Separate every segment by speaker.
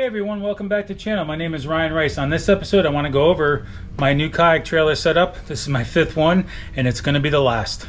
Speaker 1: Hey everyone, welcome back to the channel. My name is Ryan Rice. On this episode I want to go over my new kayak trailer setup. This is my 5th one and it's going to be the last.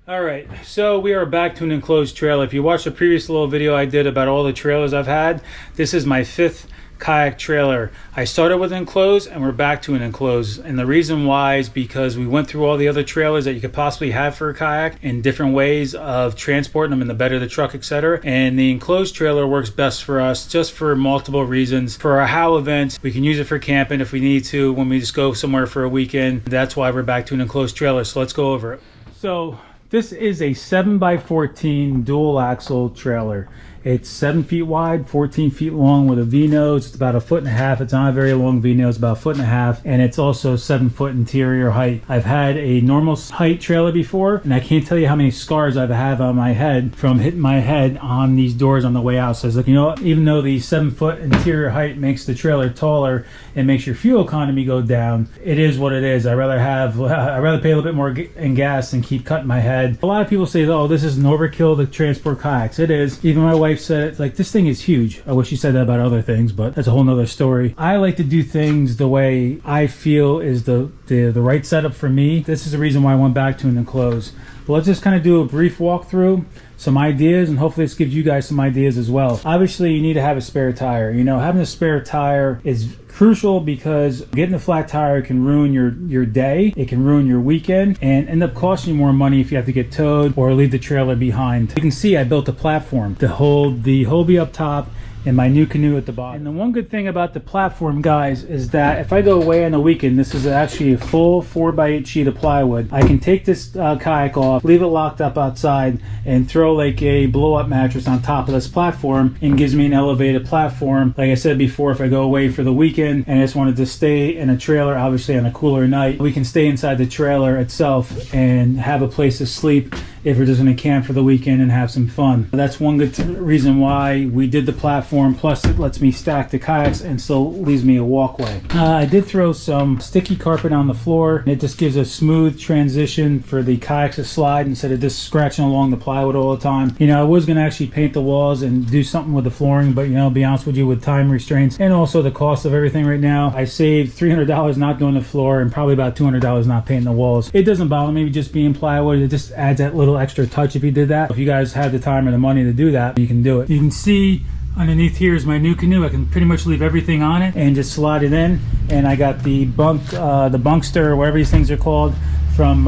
Speaker 1: Alright, so we are back to an enclosed trailer. If you watched the previous little video I did about all the trailers I've had, this is my 5th kayak trailer. I started with enclosed and we're back to an enclosed, and the reason why is because we went through all the other trailers that you could possibly have for a kayak in different ways of transporting them in the bed of the truck, etc. And the enclosed trailer works best for us just for multiple reasons. For our HOW events, we can use it for camping if we need to, when we just go somewhere for a weekend. That's why we're back to an enclosed trailer. So let's go over it. So this is a 7x14 dual axle trailer. It's 7 feet wide, 14 feet long with a V-nose. It's about 1.5 feet. It's not a very long V-nose, about 1.5 feet. And it's also 7 foot interior height. I've had a normal height trailer before, and I can't tell you how many scars I've had on my head from hitting my head on these doors on the way out. So I was like, you know what? Even though the 7 foot interior height makes the trailer taller and makes your fuel economy go down, it is what it is. I'd rather pay a little bit more in gas than keep cutting my head. A lot of people say, oh, this is an overkill to transport kayaks. It is. Even my wife said it, like, this thing is huge. I wish she said that about other things, but that's a whole nother story. I like to do things the way I feel is the right setup for me. This is the reason why I went back to an enclosed. But let's just kind of do a brief walkthrough, some ideas, and hopefully this gives you guys some ideas as well. Obviously you need to have a spare tire. You know, having a spare tire is crucial because getting a flat tire can ruin your day, it can ruin your weekend, and end up costing you more money if you have to get towed or leave the trailer behind. You can see I built a platform to hold the Hobie up top and my new canoe at the bottom. And the one good thing about the platform, guys, is that if I go away on the weekend, this is actually a full 4x8 sheet of plywood. I can take this kayak off, leave it locked up outside, and throw like a blow-up mattress on top of this platform, and gives me an elevated platform. Like I said before, if I go away for the weekend and I just wanted to stay in a trailer, obviously on a cooler night, we can stay inside the trailer itself and have a place to sleep if we're just going to camp for the weekend and have some fun. That's one good reason why we did the platform. Plus it lets me stack the kayaks and still leaves me a walkway. I did throw some sticky carpet on the floor. It just gives a smooth transition for the kayaks to slide instead of just scratching along the plywood all the time. You know, I was going to actually paint the walls and do something with the flooring, but you know, to be honest with you, with time restraints and also the cost of everything right now, I saved $300 not doing the floor and probably about $200 not painting the walls. It doesn't bother me just being plywood. It just adds that little extra touch if you did that. If you guys have the time or the money to do that, you can do it. You can see underneath here is my new canoe. I can pretty much leave everything on it and just slide it in. And I got the bunkster, or whatever these things are called, from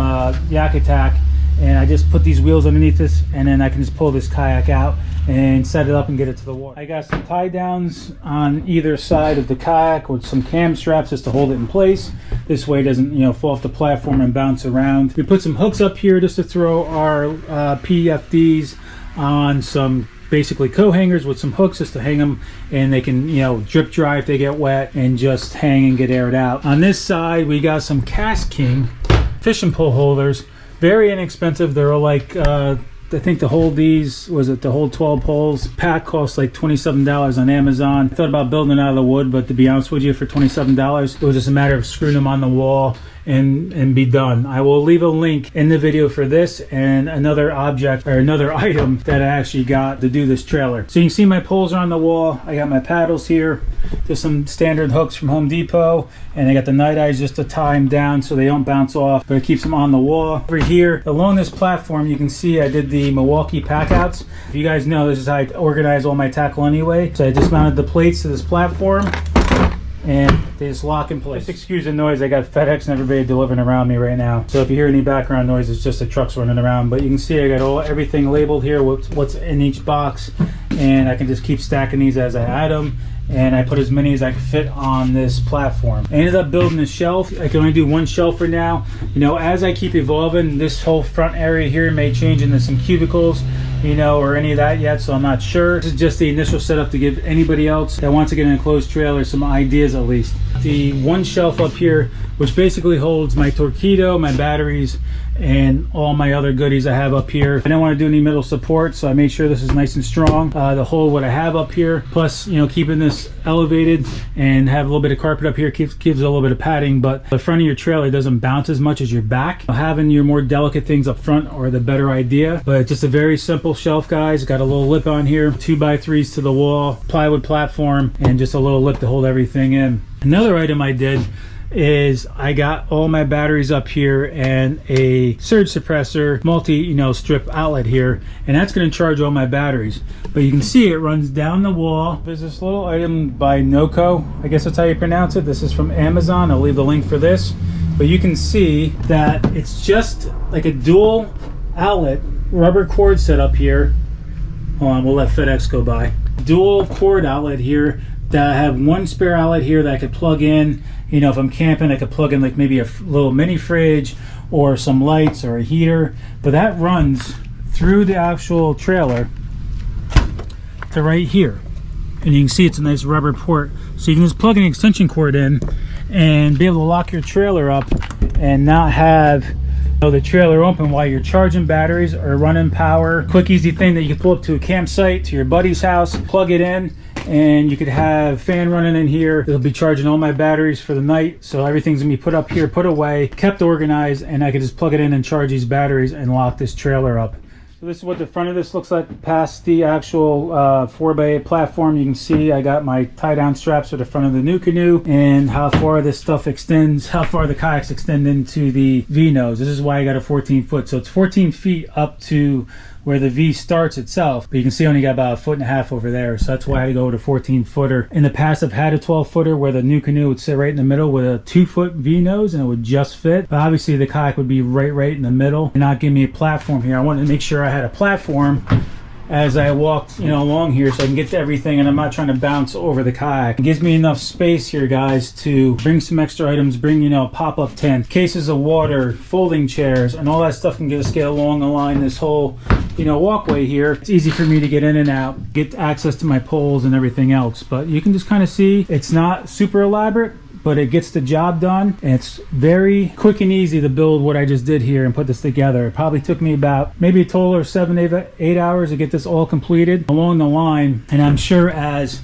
Speaker 1: Yak Attack. And I just put these wheels underneath this, and then I can just pull this kayak out and set it up and get it to the water. I got some tie downs on either side of the kayak with some cam straps just to hold it in place. This way it doesn't, you know, fall off the platform and bounce around. We put some hooks up here just to throw our PFDs on some basically co-hangers with some hooks just to hang them, and they can, you know, drip dry if they get wet and just hang and get aired out. On this side we got some KASTKING fishing pole holders. Very inexpensive. They're like I think to hold these, to hold 12 poles, pack costs like $27 on Amazon. I thought about building it out of the wood, but to be honest with you, for $27 it was just a matter of screwing them on the wall and be done. I will leave a link in the video for this and another object or another item that I actually got to do this trailer. So you can see my poles are on the wall. I got my paddles here, just some standard hooks from Home Depot, and I got the night eyes just to tie them down so they don't bounce off, but it keeps them on the wall. Over here along this platform you can see I did the Milwaukee pack outs. If you guys know, this is how I organize all my tackle anyway. So I just mounted the plates to this platform and they just lock in place. Just excuse the noise, I got FedEx and everybody delivering around me right now. So if you hear any background noise, it's just the trucks running around. But you can see I got everything labeled here, what's in each box, and I can just keep stacking these as I add them. And I put as many as I could fit on this platform. I ended up building a shelf. I can only do one shelf for now. You know, as I keep evolving, this whole front area here may change into some cubicles, you know, or any of that yet, so I'm not sure. This is just the initial setup to give anybody else that wants to get an enclosed trailer some ideas at least. The one shelf up here which basically holds my Torpedo, my batteries, and all my other goodies I have up here. I didn't want to do any middle support, so I made sure this is nice and strong to hold what I have up here. Plus, you know, keeping this elevated and have a little bit of carpet up here gives a little bit of padding, but the front of your trailer doesn't bounce as much as your back. Having your more delicate things up front are the better idea, but it's just a very simple shelf, guys. Got a little lip on here, 2x3s to the wall, plywood platform, and just a little lip to hold everything in. Another item I did is I got all my batteries up here and a surge suppressor multi strip outlet here, and that's going to charge all my batteries. But you can see it runs down the wall. There's this little item by NOCO, I guess that's how you pronounce it. This is from Amazon. I'll leave the link for this, but you can see that it's just like a dual outlet rubber cord set up here. Hold on, we'll let FedEx go by. Dual cord outlet here that I have one spare outlet here that I could plug in. You know, if I'm camping, I could plug in like maybe a little mini fridge or some lights or a heater. But that runs through the actual trailer to right here. And you can see it's a nice rubber port. So you can just plug an extension cord in and be able to lock your trailer up and not have the trailer open while you're charging batteries or running power. Quick, easy thing that you can pull up to a campsite, to your buddy's house, plug it in, and you could have fan running in here. It'll be charging all my batteries for the night, so everything's gonna be put up here, put away, kept organized, and I could just plug it in and charge these batteries and lock this trailer up. So this is what the front of this looks like past the actual 4x8 platform. You can see I got my tie down straps for the front of the new canoe and how far this stuff extends, how far the kayaks extend into the V nose. This is why I got a 14 foot. So it's 14 feet up to where the V starts itself, but you can see I only got about 1.5 feet over there, so that's why I had to go with a 14 footer. In the past I've had a 12 footer where the new canoe would sit right in the middle with a 2 foot V nose and it would just fit, but obviously the kayak would be right in the middle and not give me a platform here. I wanted to make sure I had a platform as I walked along here so I can get to everything and I'm not trying to bounce over the kayak. It gives me enough space here, guys, to bring some extra items, bring pop-up tent, cases of water, folding chairs, and all that stuff can get along the line this whole walkway here. It's easy for me to get in and out, get access to my poles and everything else, but you can just kind of see it's not super elaborate, but it gets the job done, and it's very quick and easy to build what I just did here and put this together. It probably took me about maybe a total of 7-8 hours to get this all completed along the line, and I'm sure as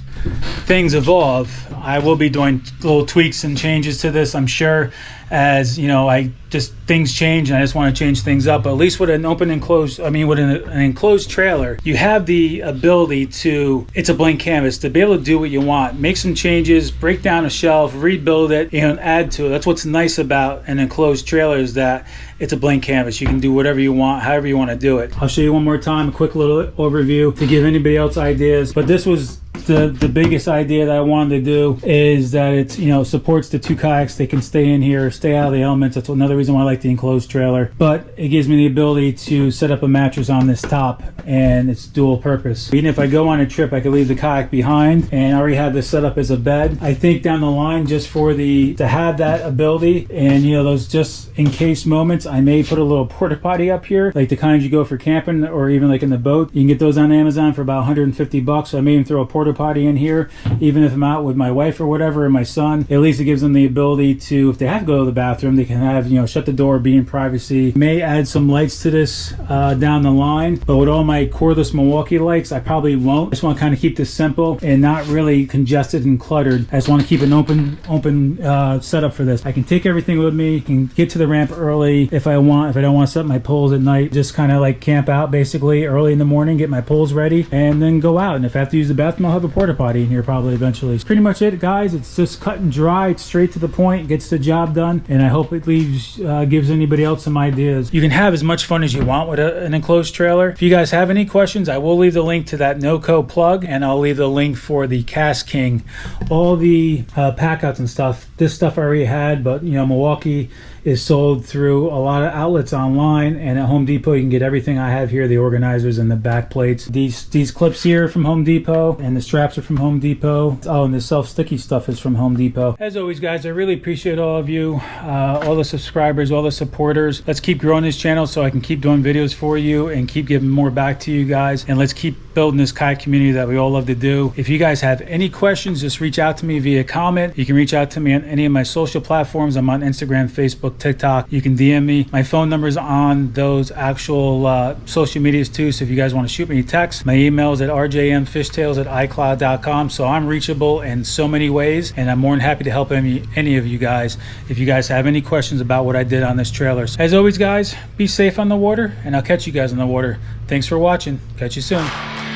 Speaker 1: things evolve I will be doing little tweaks and changes to this. I'm sure as things change and I just want to change things up, but at least with an an enclosed trailer, you have the ability to, it's a blank canvas, to be able to do what you want, make some changes, break down a shelf, rebuild it, and add to it. That's what's nice about an enclosed trailer, is that it's a blank canvas. You can do whatever you want, however you want to do it. I'll show you one more time, a quick little overview to give anybody else ideas, but this was the biggest idea that I wanted to do, is that it's supports the two kayaks. They can stay in here, stay out of the elements. That's another reason why I like the enclosed trailer, but it gives me the ability to set up a mattress on this top, and it's dual purpose. Even if I go on a trip, I can leave the kayak behind, and I already have this set up as a bed. I think down the line, just for to have that ability and those just in case moments, I may put a little porta potty up here, like the kind you go for camping or even like in the boat. You can get those on Amazon for about $150. So I may even throw a porta potty in here, even if I'm out with my wife or whatever, and my son. At least it gives them the ability to, if they have to go to the bathroom, they can have shut the door, be in privacy. May add some lights to this down the line, but with all my cordless Milwaukee lights, I probably won't. I just want to kind of keep this simple and not really congested and cluttered. I just want to keep an open setup for this. I can take everything with me, can get to the ramp early if I want. If I don't want to set my poles at night, just kind of like camp out basically early in the morning, get my poles ready, and then go out. And if I have to use the bathroom, I'll have a porta potty in here probably eventually. It's pretty much it, guys. It's just cut and dry. It's straight to the point, gets the job done, and I hope it gives anybody else some ideas. You can have as much fun as you want with an enclosed trailer. If you guys have any questions, I will leave the link to that NOCO plug, and I'll leave the link for the KASTKING. All the packouts and stuff, this stuff I already had, but Milwaukee is sold through a lot of outlets online, and at Home Depot you can get everything I have here, the organizers and the back plates. These clips here are from Home Depot, and the straps are from Home Depot. Oh, and the self-sticky stuff is from Home Depot. As always, guys, I really appreciate all of you, all the subscribers, all the supporters. Let's keep growing this channel so I can keep doing videos for you and keep giving more back to you guys, and let's keep building this kayak community that we all love to do. If you guys have any questions, just reach out to me via comment. You can reach out to me on any of my social platforms. I'm on Instagram, Facebook, TikTok. You can DM me. My phone number is on those actual social medias too. So if you guys want to shoot me a text, my email is at rjmfishtails@icloud.com. So I'm reachable in so many ways, and I'm more than happy to help any of you guys if you guys have any questions about what I did on this trailer. As always, guys, be safe on the water, and I'll catch you guys on the water. Thanks for watching. Catch you soon.